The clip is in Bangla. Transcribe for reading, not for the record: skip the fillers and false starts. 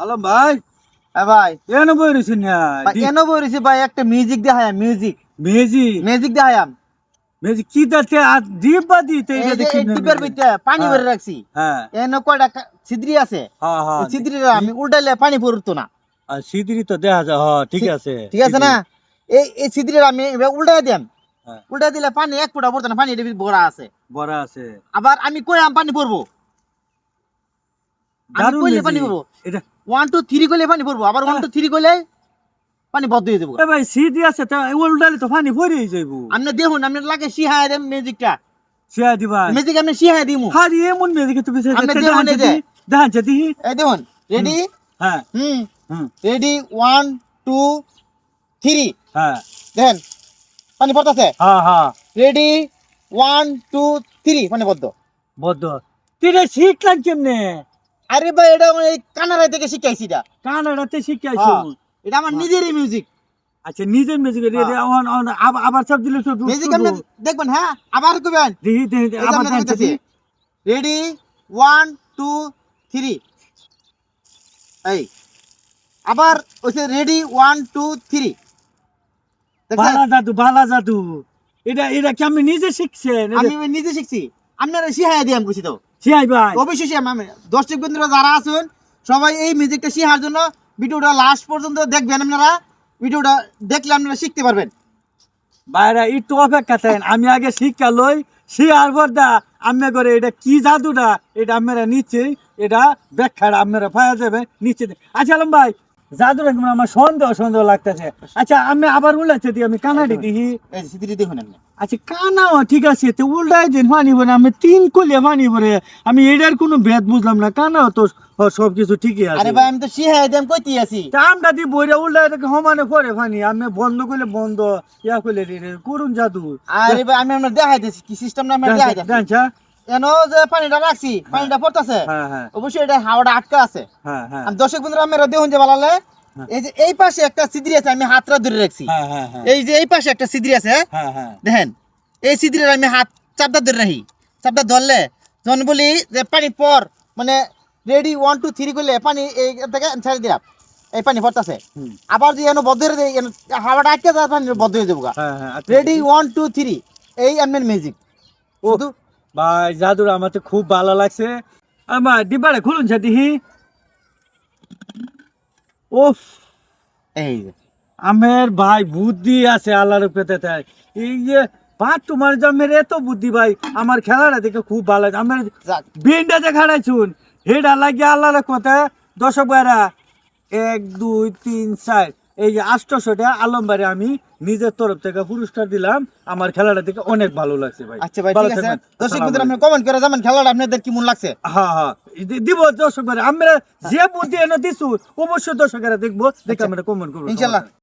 হ্যালো ভাই। হ্যাঁ ভাই, এনো বইরিছি না কেন বলছি ভাই? একটা মিউজিক দেখায়াম, মিউজিক মেজি মিউজিক দেখায়াম। মেজি কি দাতে আর দিবা দিতে এই এটা যে দেখি এই ডিব্বার ভিতরে পানি হ্যাঁ। ভরে রাখছি। হ্যাঁ এনে কয়টা ছিদ্রি আছে। হ্যাঁ হ্যাঁ এই ছিদ্রিটা আমি উল্টাইলে পানি পড়তো না। আর সিদিরি তো দেখা যায় হ্যাঁ ঠিক আছে ঠিক আছে না? এই ছিদ্রিটা আমি এবার উল্টাই দিলাম। হ্যাঁ। উল্টাই দিলে পানি এক ফোঁটা পড়তো না, পানি এটা ভরা আছে। বড় আছে আবার আমি কইলাম পানি পড়বো, আমি দারুণ কইলে মেজি পানি পড়বো। এটা 1 2 3 কইলে পানি পড়বো, আবার 1 2 3 কইলে পানি বন্ধ হয়ে যাবো। এ ভাই সিদি আছে তা উল্টালে তো পানি পড়েই যাইবো আপনি দেখুন, আপনি লাগে শিহায় দেন মিউজিকটা। শিয়া দিবা মিউজিক আমি শিহায় দিমু। হারি এমন মেজি কি তুমি আপনি দেখুন এই যে। দেখান যদি এই দেখুন, রেডি? হ্যাঁ হুম, হুম রেডি 1 2 3। হ্যাঁ দেখেন পানি পড়তেছে। হ্যাঁ হ্যাঁ রেডি 1 2 3, পানি বদ্ধ। বদ্ধ তিরে শিখলাম কেমনে আরে ভাই, এটা আমার এই কানাড়া থেকে শিখাইছি এটা। কানাডাতে শিখাইছো হ্যাঁ, এটা আমার নিজেরই মিউজিক। আচ্ছা নিজের মেজিক আবার সব দিলে তো মিউজিক আপনি দেখবেন। হ্যাঁ, আবার কইবেন। দেখি দেখি এই যে আবার আমরা দেন কইতাছি, রেডি 1 2 3। এই আবার ওইছে রেডি 1 2 3। দেখছেন? বালা জাদু এটা এটা কি আমি নিজে শিখছেন আমি নিজে শিখছি, আপনারা শিখাইয়া দিয়াম কইছি তো। শিখাই ভাই অবশ্যই আমি দর্শক বন্ধুরা যারা আছেন সবাই এই মিউজিকটা শেখার জন্য ভিডিওটা লাস্ট পর্যন্ত দেখবেন। আপনারা ভিডিওটা দেখলে আপনারা শিখতে পারবেন। বাইরে একটু অপেক্ষা থাকেন আমি আগে শিক্ষা লই শিখার পর দা আমি করে এটা কি জাদুটা এটা আপনারা নিচ্ছে এটা ব্যাখ্যাটা আপনারা পাওয়া যাবে নিচ্ছে আচ্ছা আলম ভাই জাদুটা কেমন আমার সন্দেহ সন্দেহ লাগতেছে আচ্ছা আমি আবার উল্লাচ্ছে দিই আমি কানাডি দিই এই সিটি দেখুন আপনি। আচ্ছা কানাও ঠিক আছে তো উল্টাই দিন পানি ভরে আমি 3 কলে পানি ভরে আমি এটার কোনো ভেদ বুঝলাম না কানাও তো সবকিছু ঠিকই আছে আরে ভাই, আমি তো শিখাই দিয়াম কইতে আছি। তা আমরা দি বইরা উল্টাই থেকে সমানে পরে পানি আমি বন্ধ করলে বন্ধ ইয়া করলে করুন জাদু আরে ভাই, আমি আপনার দেখাইতেছি কি সিস্টেমটা আমরা দেখাইতেছি। জানছা এনো যে পানিটা রাখছি, পানিটা পড়তাছে। হ্যাঁ হ্যাঁ অবশ্যই এটা হাওয়াটা আটকা আছে। হ্যাঁ হ্যাঁ আমি দর্শক বন্ধুরা আপনারা দেখুন যে বালালে এই যে এই পাশে একটা ছিদ্রি আছে, আমি হাতটা ধরে রাখছি। হ্যাঁ হ্যাঁ হ্যাঁ এই যে এই পাশে একটা ছিদ্রি আছে, হ্যাঁ হ্যাঁ দেখেন এই ছিদ্রের আমি হাত চাপটা ধরে রাখি। চাপটা ধরলে যখন বলি যে পানি পর, মানে রেডি 1 2 3 করলে পানি এই থেকে ছেড়ে দিলাম, এই পানি পড়তেছে। হুম। আবার যে এনো বদ্ধ হয়ে যায়, হাওয়াটা আটকে যায়, পানি বদ্ধ হয়ে যাবো। হ্যাঁ হ্যাঁ আচ্ছা। রেডি 1 2 3, এই আপনার মিউজিক। ও ভাই জাদুর আমার তো খুব ভালো লাগছে আমার ডিব্বাটা খুলুন দেখি ওফ এই যে আমের ভাই বুদ্ধি আছে আল্লাহর উপরে তাই এই যে ভাত তোমার জন্মের এত বুদ্ধি ভাই আমার খেলাটা দেখে খুব ভালো লাগে আমার যাক, বিনটা যে খাড়াইছুন হেডা লাগিয়ে আল্লাহর কথা দর্শক ভাইরা 1 2 3 4 এই যে 800টা আলম ভাইরে আমি নিজের তরফ থেকে পুরস্কার দিলাম আমার খেলাটা দেখে অনেক ভালো লাগছে ভাই আচ্ছা ভাই, ভালো ঠিক আছে। থাকবেন। দর্শক আসসালামু বন্ধুরা আপনি কমেন্ট করে জানান খেলাটা আপনাদের কেমন লাগছে। হ্যাঁ হ্যাঁ দিব দর্শক ভাইরা আমরা যে বুদ্ধি এনে দিছু অবশ্যই দর্শকেরা দেখবো দেখে আমরা কমেন্ট করবো ইনশাআল্লাহ।